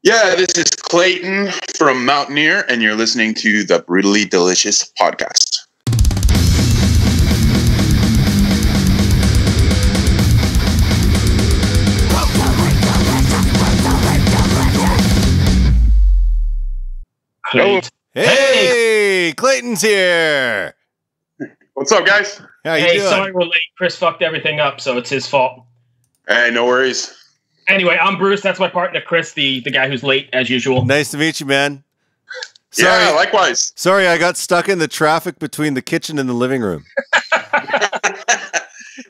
Yeah, this is Clayton from Mountaineer, and you're listening to the Brutally Delicious podcast. Hello. Hey, Clayton's here. What's up, guys? How you Hey, doing? sorry we're late. Chris fucked everything up, so it's his fault. Hey, no worries. Anyway, I'm Bruce. That's my partner, Chris, the guy who's late, as usual. Nice to meet you, man. Yeah, likewise. Sorry, I got stuck in the traffic between the kitchen and the living room.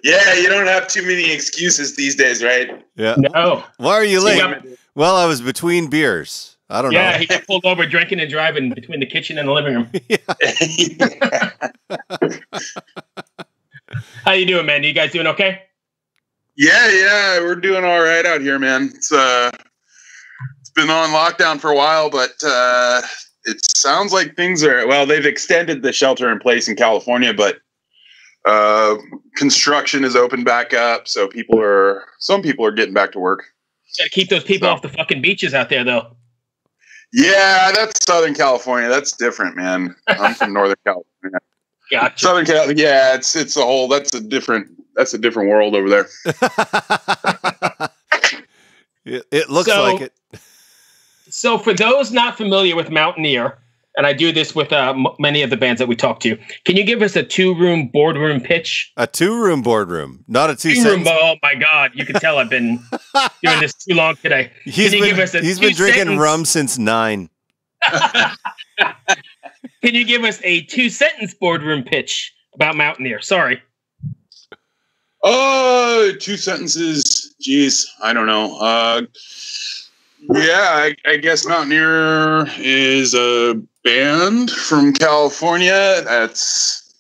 Yeah, you don't have too many excuses these days, right? Yeah. No. Why are you late? Yeah. Well, I was between beers. I don't know. Yeah, he got pulled over drinking and driving between the kitchen and the living room. How you doing, man? You guys doing okay? Yeah, we're doing all right out here, man. It's been on lockdown for a while, but it sounds like things are, well, they've extended the shelter in place in California, but construction is open back up, so some people are getting back to work. Got to keep those people off the fucking beaches out there, though. Yeah, that's Southern California. That's different, man. I'm from Northern California. Gotcha. Southern California, yeah, it's a whole. That's a different world over there. It looks like it. So for those not familiar with Mountaineer, and I do this with many of the bands that we talk to, can you give us a 2-room boardroom pitch? A 2-room boardroom, not a 2-room. Oh my God! You can tell I've been doing this too long today. He's been drinking rum since 9. Can you give us a 2-sentence boardroom pitch about Mountaineer? Sorry. Oh, 2 sentences. Jeez, I don't know. Yeah, I guess Mountaineer is a band from California. That's,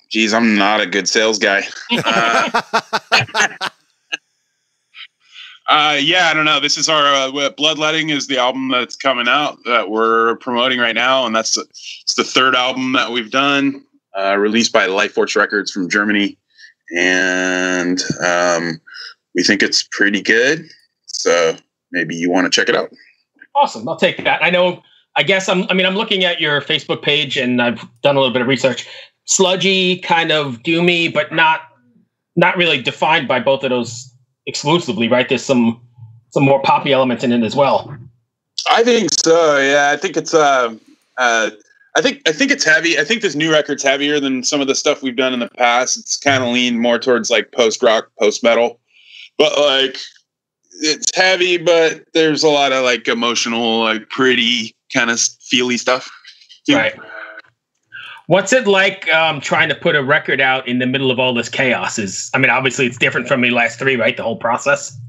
geez, I'm not a good sales guy. Yeah, I don't know. This is our Bloodletting is the album that's coming out that we're promoting right now, and it's the 3rd album that we've done, released by Life Force Records from Germany, and we think it's pretty good. So maybe you want to check it out. Awesome. I'll take that. I guess I'm looking at your Facebook page and I've done a little bit of research. Sludgy, kind of doomy, but not really defined by both of those exclusively, right? There's some more poppy elements in it as well. I think so. Yeah. I think it's, I think it's heavy. I think this new record's heavier than some of the stuff we've done in the past. It's kind of leaned more towards like post-rock, post-metal, but like, it's heavy, but there's a lot of like emotional, like pretty kind of feely stuff. Right. What's it like trying to put a record out in the middle of all this chaos? Obviously it's different from the last 3, right? The whole process.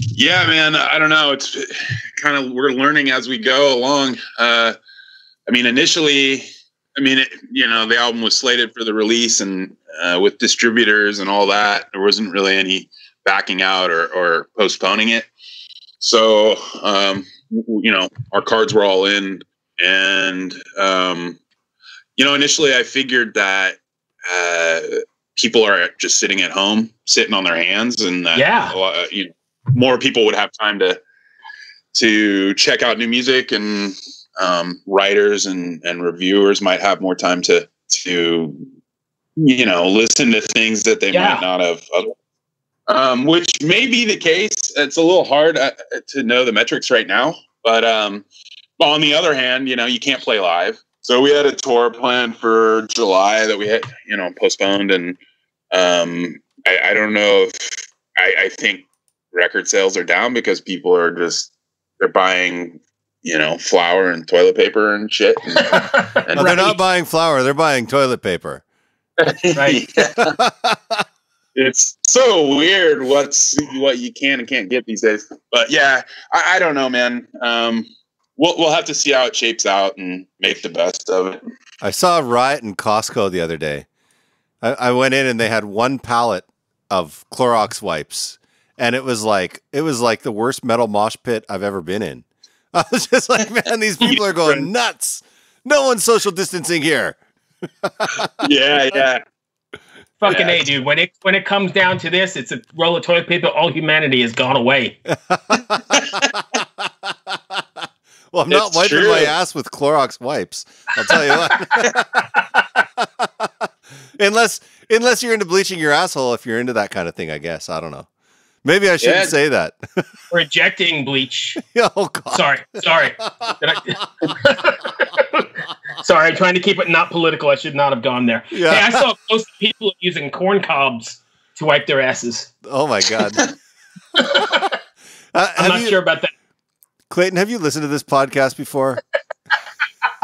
Yeah, man. I don't know. It's kind of, we're learning as we go along. Initially, the album was slated for the release and with distributors and all that, there wasn't really any backing out or postponing it. So, our cards were all in, and, initially I figured that, people are just sitting at home, sitting on their hands, and that, more people would have time to check out new music, and, writers and reviewers might have more time to listen to things that they might not have which may be the case. It's a little hard to know the metrics right now, but on the other hand, you can't play live. So we had a tour planned for July that we had, postponed, and I don't know if I think record sales are down because people are they're buying, flour and toilet paper and shit. And They're not buying flour; they're buying toilet paper. Right. It's so weird what you can and can't get these days. But yeah, I don't know, man. We'll have to see how it shapes out and make the best of it. I saw a riot in Costco the other day. I went in and they had 1 pallet of Clorox wipes, and it was like the worst metal mosh pit I've ever been in. I was just like, man, these people are going nuts. No one's social distancing here. Yeah. Fucking A, dude. When it comes down to this, it's a roll of toilet paper. All humanity has gone away. Well, I'm not wiping my ass with Clorox wipes. I'll tell you what. unless you're into bleaching your asshole, if you're into that kind of thing, I guess. I don't know. Maybe I shouldn't say that. We're injecting bleach. Oh, God. Sorry. Sorry, I'm trying to keep it not political. I should not have gone there. Yeah. Hey, I saw most people using corn cobs to wipe their asses. Oh, my God. I'm not sure about that. Clayton, have you listened to this podcast before?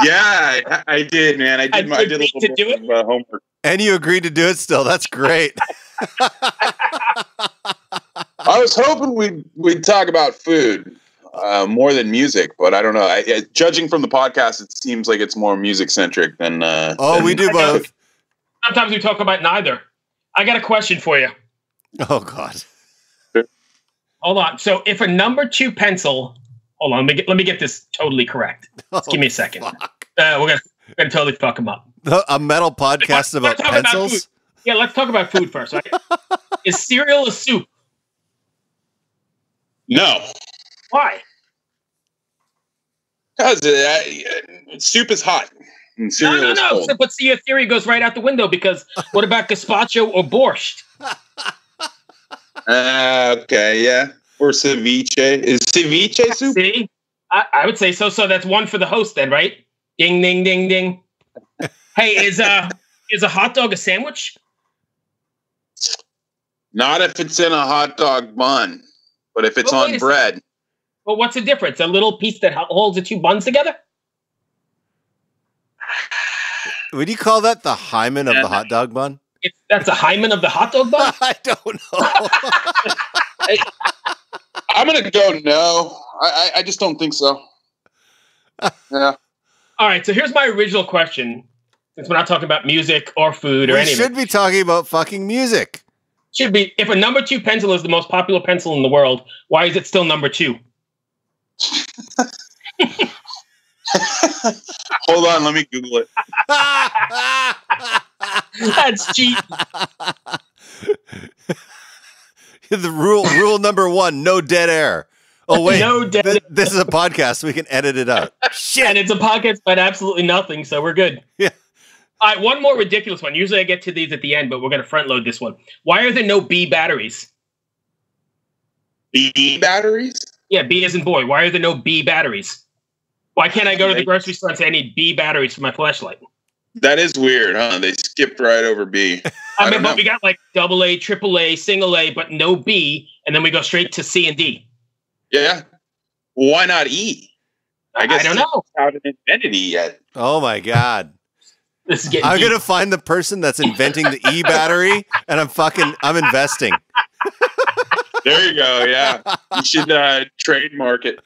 Yeah, I did, man. I did a little bit of homework. And you agreed to do it still. That's great. I was hoping we'd talk about food more than music, but I don't know. Judging from the podcast, it seems like it's more music-centric than... we do both. Sometimes we talk about neither. I got a question for you. Oh, God. Hold on. So if a number 2 pencil... Hold on, let me get this totally correct. Just give me a second. We're gonna totally fuck them up. A metal podcast about pencils? Yeah, let's talk about food first. Right? Is cereal a soup? No. Why? Because soup is hot and cereal is cold. But see, your theory goes right out the window because what about gazpacho or borscht? Okay, yeah. Or ceviche. Is ceviche soup? See? I would say so. So that's one for the host then, right? Ding, ding, ding, ding. Hey, is a hot dog a sandwich? Not if it's in a hot dog bun, but if it's on bread. Well, what's the difference? A little piece that holds the 2 buns together? Would you call that the hymen of the hot dog bun? That's a hymen of the hot dog bun? I don't know. I'm going to go no. I just don't think so. Yeah. All right, so here's my original question. Since we're not talking about music or food or anything. We should be talking about fucking music. Should be. If a number 2 pencil is the most popular pencil in the world, why is it still number 2? Hold on, let me Google it. That's cheap. The rule number 1, no dead air. Oh, wait. This is a podcast, so we can edit it out. Shit. And it's a podcast about absolutely nothing, so we're good. Yeah. All right, one more ridiculous one. Usually I get to these at the end, but we're going to front load this one. Why are there no B batteries? B batteries? Yeah, B as in boy. Why are there no B batteries? Why can't I go to the grocery store and say I need B batteries for my flashlight? That is weird, huh? They skipped right over B. I mean, but we got like AA, AAA, single A, but no B, and then we go straight to C and D. Yeah. Why not E? I don't know. Haven't invented E yet. Oh my God. I'm going to find the person that's inventing the E battery, and I'm investing. There you go. Yeah. You should trademark it.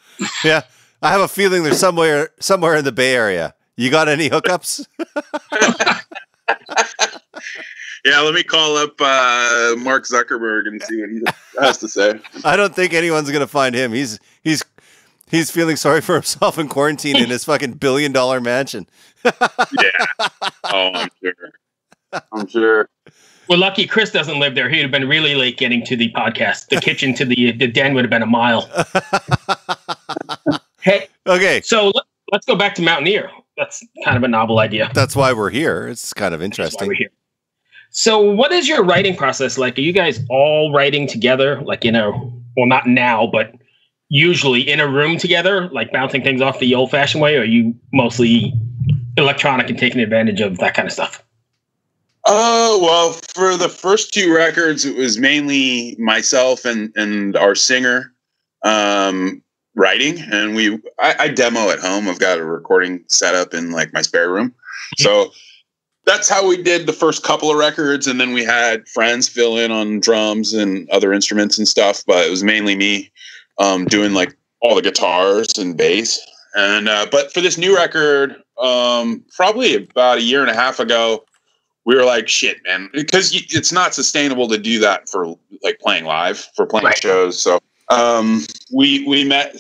Yeah. I have a feeling there's somewhere in the Bay Area. You got any hookups? Yeah, let me call up Mark Zuckerberg and see what he has to say. I don't think anyone's going to find him. He's feeling sorry for himself in quarantine in his fucking $1 billion mansion. Yeah. Oh, I'm sure. We're lucky Chris doesn't live there. He'd have been really late getting to the podcast. The kitchen to the den would have been a mile. Hey. Okay. So let's go back to Mountaineer. That's kind of a novel idea. That's why we're here. It's kind of interesting. That's why we're here. So what is your writing process like? Are you guys all writing together? Like, well, not now, but usually in a room together, like bouncing things off the old fashioned way? Or are you mostly electronic and taking advantage of that kind of stuff? Well, for the first 2 records, it was mainly myself and our singer writing, and I demo at home. I've got a recording set up in like my spare room. So that's how we did the first couple of records, and then we had friends fill in on drums and other instruments and stuff, but it was mainly me doing like all the guitars and bass. And but for this new record, probably about 1.5 years ago, we were like, shit, man, because it's not sustainable to do that for like playing live, for playing shows. So we met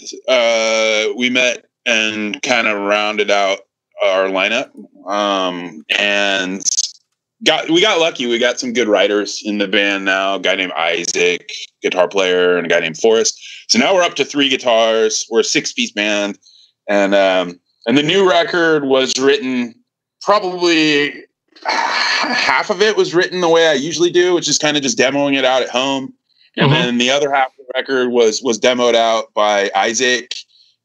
and kind of rounded out our lineup. And we got lucky. We got some good writers in the band now. A guy named Isaac, guitar player, and a guy named Forrest. So now we're up to 3 guitars. We're a 6-piece band, and the new record was written probably half of it was written the way I usually do, which is kind of just demoing it out at home, and then the other half of the record was demoed out by Isaac,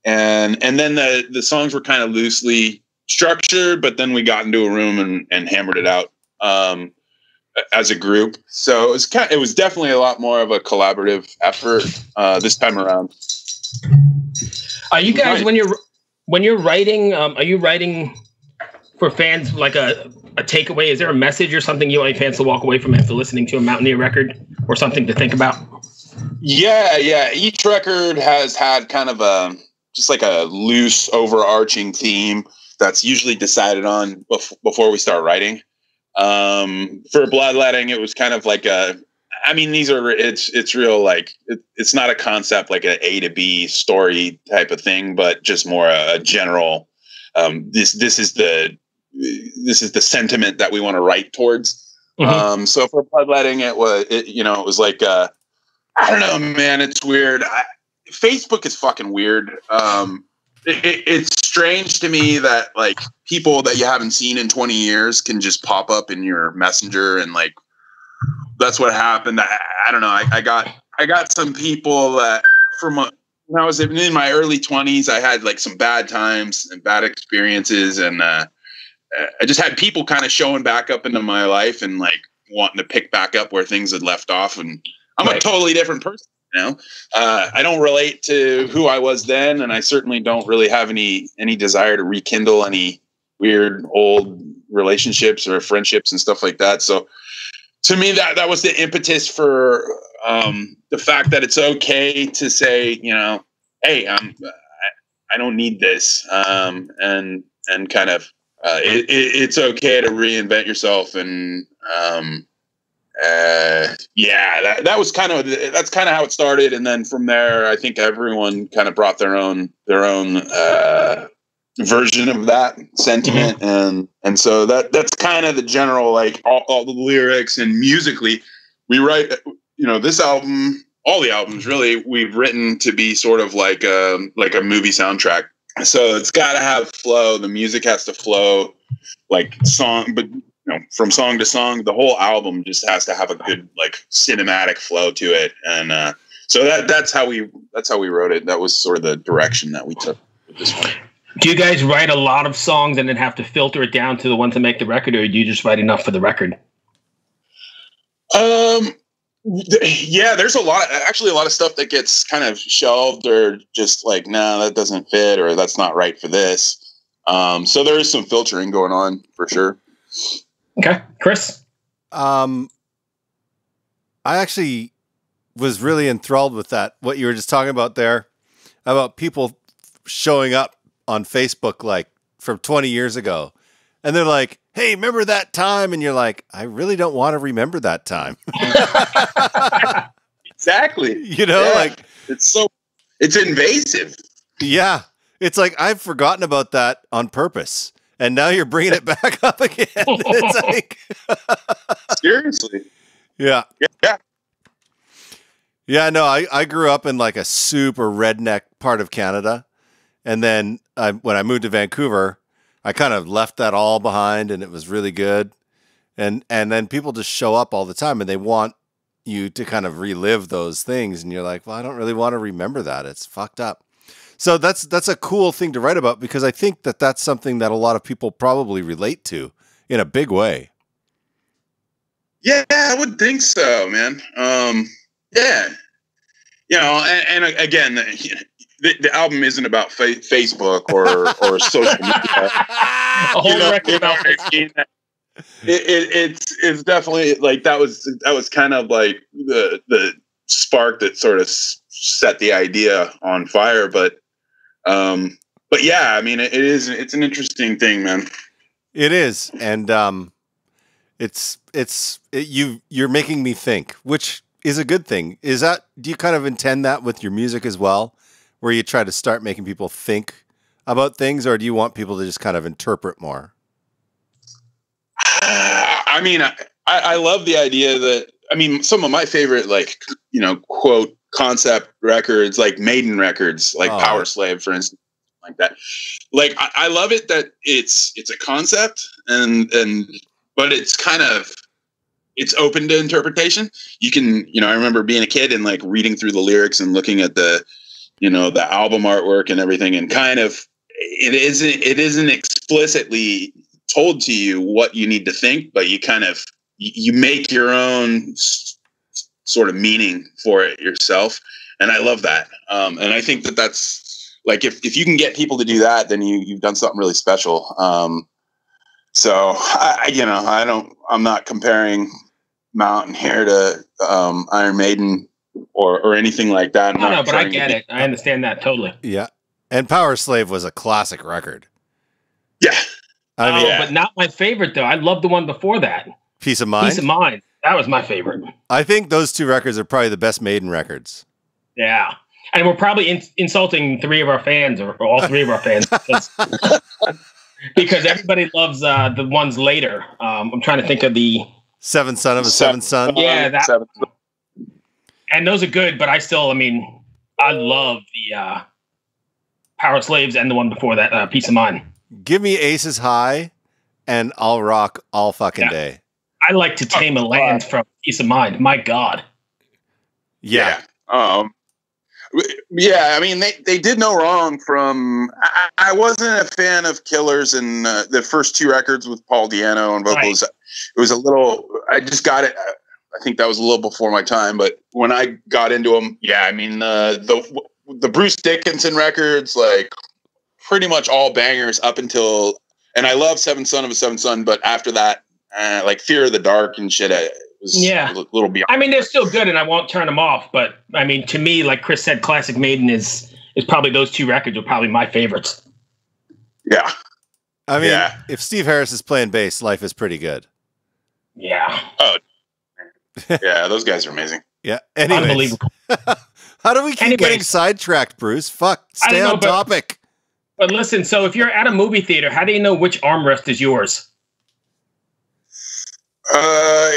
and then the songs were kind of loosely structured, but then we got into a room and hammered it out as a group. So it was definitely a lot more of a collaborative effort this time around. Are you guys, when you're writing, are you writing for fans like a takeaway? Is there a message or something you want fans to walk away from after listening to a Mountaineer record, or something to think about? Yeah. Each record has had kind of just like a loose overarching theme that's usually decided on before we start writing. For Bloodletting, it was kind of like it's real, like it's not a concept like an A to B story type of thing, but just more a general, this is the sentiment that we want to write towards. So for Bloodletting, it was like, I don't know, man, it's weird. Facebook is fucking weird. It's strange to me that like people that you haven't seen in 20 years can just pop up in your messenger, and like that's what happened. I don't know. I got some people that when I was in my early 20s, I had like some bad times and bad experiences, and I just had people kind of showing back up into my life and like wanting to pick back up where things had left off, and I'm a totally different person. I don't relate to who I was then, and I certainly don't really have any desire to rekindle any weird old relationships or friendships and stuff like that. So to me, that was the impetus for the fact that it's okay to say, hey, I don't need this, and kind of it's okay to reinvent yourself, and that's kind of how it started. And then from there, I think everyone kind of brought their own version of that sentiment. And so that's kind of the general, like all the lyrics, and musically we write, this album, all the albums really, we've written to be sort of like a movie soundtrack. So it's got to have flow. The music has to flow like song, but from song to song, the whole album just has to have a good like cinematic flow to it. And so that's how we wrote it. That was sort of the direction that we took with this one. Do you guys write a lot of songs and then have to filter it down to the ones that make the record, or do you just write enough for the record? Yeah, there's a lot of stuff that gets kind of shelved, or just like, nah, that doesn't fit, or that's not right for this. So there is some filtering going on for sure. Okay. Chris? I actually was really enthralled with that, what you were just talking about there, about people showing up on Facebook like from 20 years ago. And they're like, hey, remember that time? And you're like, I really don't want to remember that time. Exactly. Like it's invasive. Yeah. It's like, I've forgotten about that on purpose. And now you're bringing it back up again. It's like, seriously. Yeah. Yeah. Yeah. No, I grew up in like a super redneck part of Canada. And then when I moved to Vancouver, I kind of left that all behind, and it was really good. And then people just show up all the time, and they want you to kind of relive those things. And you're like, well, I don't really want to remember that. It's fucked up. So that's a cool thing to write about, because I think that that's something that a lot of people probably relate to in a big way. Yeah, I would think so, man. Yeah. And again, the album isn't about Facebook or social media. It's definitely like that was kind of like the spark that sort of set the idea on fire. But yeah, I mean, it's an interesting thing, man. It is. And you're making me think, which is a good thing. Do you kind of intend that with your music as well, where you try to start making people think about things, or do you want people to just kind of interpret more? I mean, I love the idea that, I mean, some of my favorite, like, you know, quote concept records, like Maiden records, like Power Slave, for instance, like that. Like, I love it that it's a concept but it's kind of, it's open to interpretation. You can, you know, I remember being a kid and like reading through the lyrics and looking at the, you know, the album artwork and everything, and kind of, it isn't explicitly told to you what you need to think, but you kind of, you make your own sort of meaning for it yourself. And I love that. And I think that that's like, if you can get people to do that, then you've done something really special. So I'm not comparing Mountaineer to Iron Maiden or anything like that. No, but I get it. I understand that totally. Yeah. And Power Slave was a classic record. Yeah. I mean, but not my favorite though. I love the one before that. Peace of Mind. Peace of Mind. That was my favorite. I think those two records are probably the best Maiden records. Yeah. And we're probably insulting three of our fans, or all three of our fans, because everybody loves the ones later. I'm trying to think of the Seventh Son of a Seventh Son. Yeah, that. And those are good, but I love the Power Slaves and the one before that, Peace of Mind. Give me Aces High, and I'll rock all fucking day. I like to tame a land from Peace of Mind. My God. Yeah. Yeah, I mean, they did no wrong from... I wasn't a fan of Killers and the first two records with Paul Di'Anno and vocals. Right. It was a little... I just got it... I think that was a little before my time, but when I got into them, yeah, I mean, the Bruce Dickinson records, like, pretty much all bangers up until... And I love Seventh Son of a Seventh Son, but after that, like Fear of the Dark and shit, was a little beyond. I mean, they're still good, and I won't turn them off. But I mean, to me, like Chris said, Classic Maiden is probably, those two records are probably my favorites. Yeah, I mean, if Steve Harris is playing bass, life is pretty good. Yeah. Oh, yeah, those guys are amazing. Yeah. Anyways. Unbelievable. How do we keep getting sidetracked, Bruce? Fuck, stay on topic. But listen, so if you're at a movie theater, how do you know which armrest is yours?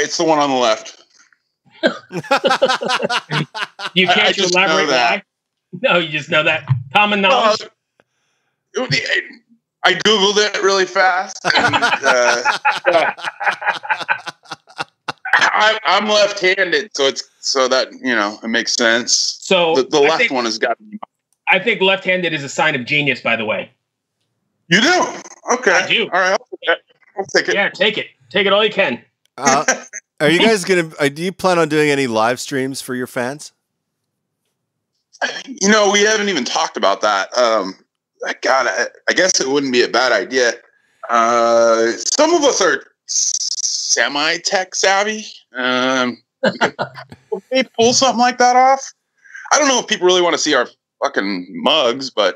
It's the one on the left. You can't elaborate why? No, you just know that. Common knowledge? I Googled it really fast. And, I'm left-handed, so that, you know, it makes sense. So the left one has got to be. I think left-handed is a sign of genius, by the way. You do? Okay. I do. All right, I'll take it. Yeah, take it. Take it all you can. Are you guys do you plan on doing any live streams for your fans? You know, we haven't even talked about that. God, I guess it wouldn't be a bad idea. Some of us are semi-tech savvy. They pull something like that off. I don't know if people really want to see our fucking mugs, but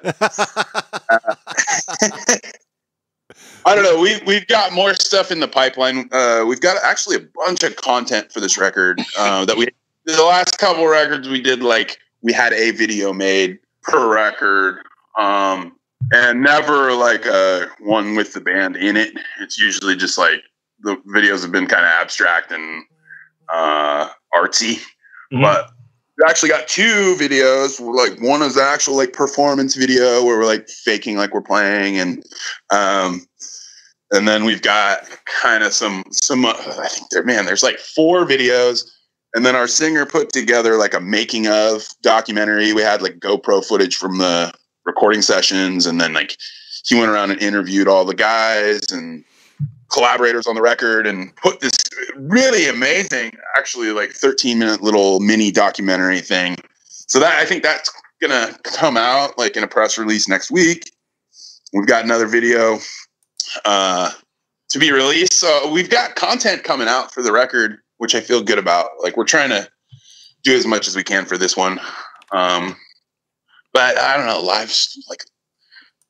I don't know. We've got more stuff in the pipeline. We've got actually a bunch of content for this record the last couple records we did, like, we had a video made per record, and never like one with the band in it. It's usually just like the videos have been kind of abstract and artsy, but we actually got two videos. Like, one is the actual like performance video where we're like faking like we're playing, and then we've got kind of some I think there's like 4 videos, and then our singer put together like a making of documentary. We had like GoPro footage from the recording sessions, and then like he went around and interviewed all the guys and collaborators on the record and put this really amazing, actually like 13-minute little mini documentary thing. So that, I think that's gonna come out like in a press release next week. We've got another video to be released. So we've got content coming out for the record, which I feel good about. Like, we're trying to do as much as we can for this one. But I don't know, like,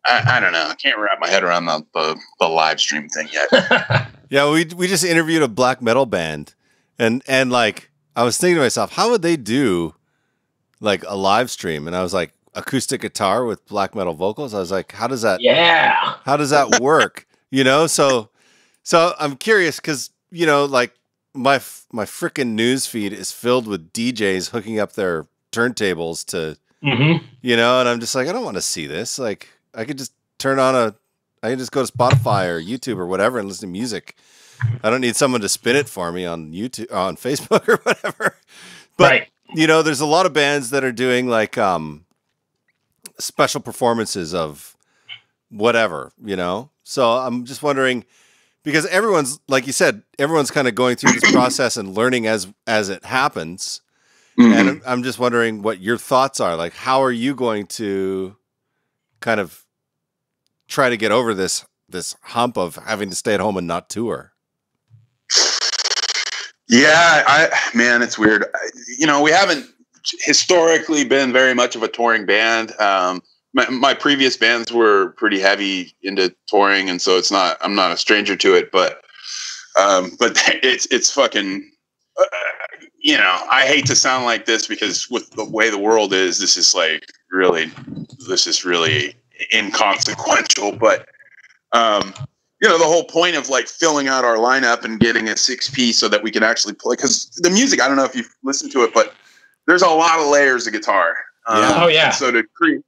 I don't know. I can't wrap my head around the live stream thing yet. Yeah, we just interviewed a black metal band, and like, I was thinking to myself, how would they do like a live stream? And I was like, acoustic guitar with black metal vocals. I was like, how does that work? You know, so I'm curious, because you know, like my freaking news feed is filled with DJs hooking up their turntables to, you know, and I'm just like, I don't want to see this. Like, I could just I can just go to Spotify or YouTube or whatever and listen to music. I don't need someone to spin it for me on YouTube, on Facebook or whatever. But, you know, there's a lot of bands that are doing like special performances of whatever, you know? So I'm just wondering, because everyone's, like you said, everyone's kind of going through this process and learning as it happens. And I'm just wondering what your thoughts are. Like, how are you going to kind of try to get over this hump of having to stay at home and not tour? Yeah, man, it's weird. You know, we haven't historically been very much of a touring band. My previous bands were pretty heavy into touring, and so I'm not a stranger to it. But it's fucking. You know, I hate to sound like this because with the way the world is, this is really inconsequential. But you know, the whole point of like filling out our lineup and getting a 6-piece so that we can actually play, because the music, I don't know if you've listened to it, but there's a lot of layers of guitar. So to create,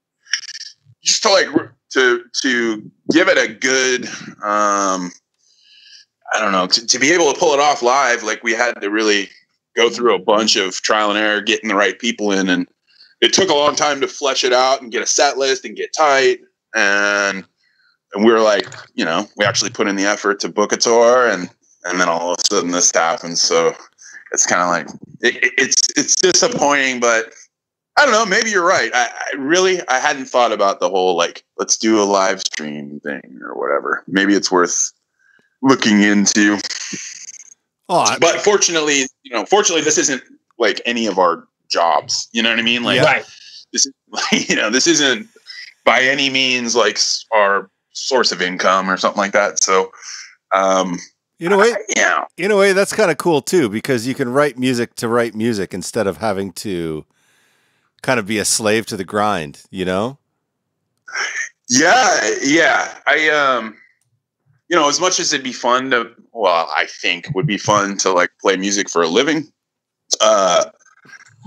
just to like to give it a good, I don't know, to be able to pull it off live, like we had to really go through a bunch of trial and error, getting the right people in, and it took a long time to flesh it out and get a set list and get tight. And we were like, you know, we actually put in the effort to book a tour, and then all of a sudden this happens. So it's kind of like, it's disappointing, but I don't know, maybe you're right. I hadn't thought about the whole, like, let's do a live stream thing or whatever. Maybe it's worth looking into. But fortunately, this isn't like any of our jobs. You know what I mean? Like, this is, you know, this isn't by any means like our source of income or something like that. So, in a way, that's kind of cool too, because you can write music to write music instead of having to kind of be a slave to the grind, you know? Yeah. You know, as much as it'd be fun to, I think would be fun to like play music for a living.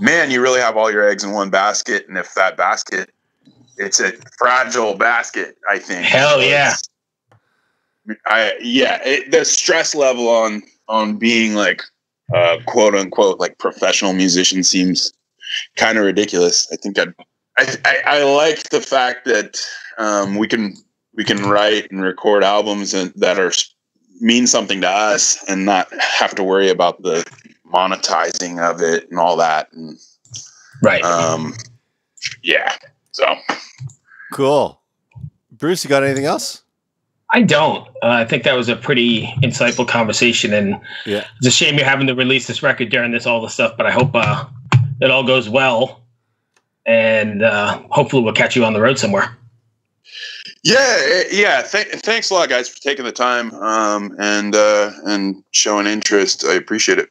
Man, you really have all your eggs in one basket. And if that basket, it's a fragile basket, I think. Hell yeah. The stress level on being like, quote unquote, like professional musician seems kind of ridiculous. I think I like the fact that, we can write and record albums that mean something to us and not have to worry about the monetizing of it and all that. And, so cool. Bruce, you got anything else? I don't. I think that was a pretty insightful conversation, and it's a shame you're having to release this record during all this stuff, but I hope it all goes well, and hopefully we'll catch you on the road somewhere. Yeah. Thanks a lot, guys, for taking the time and showing interest. I appreciate it.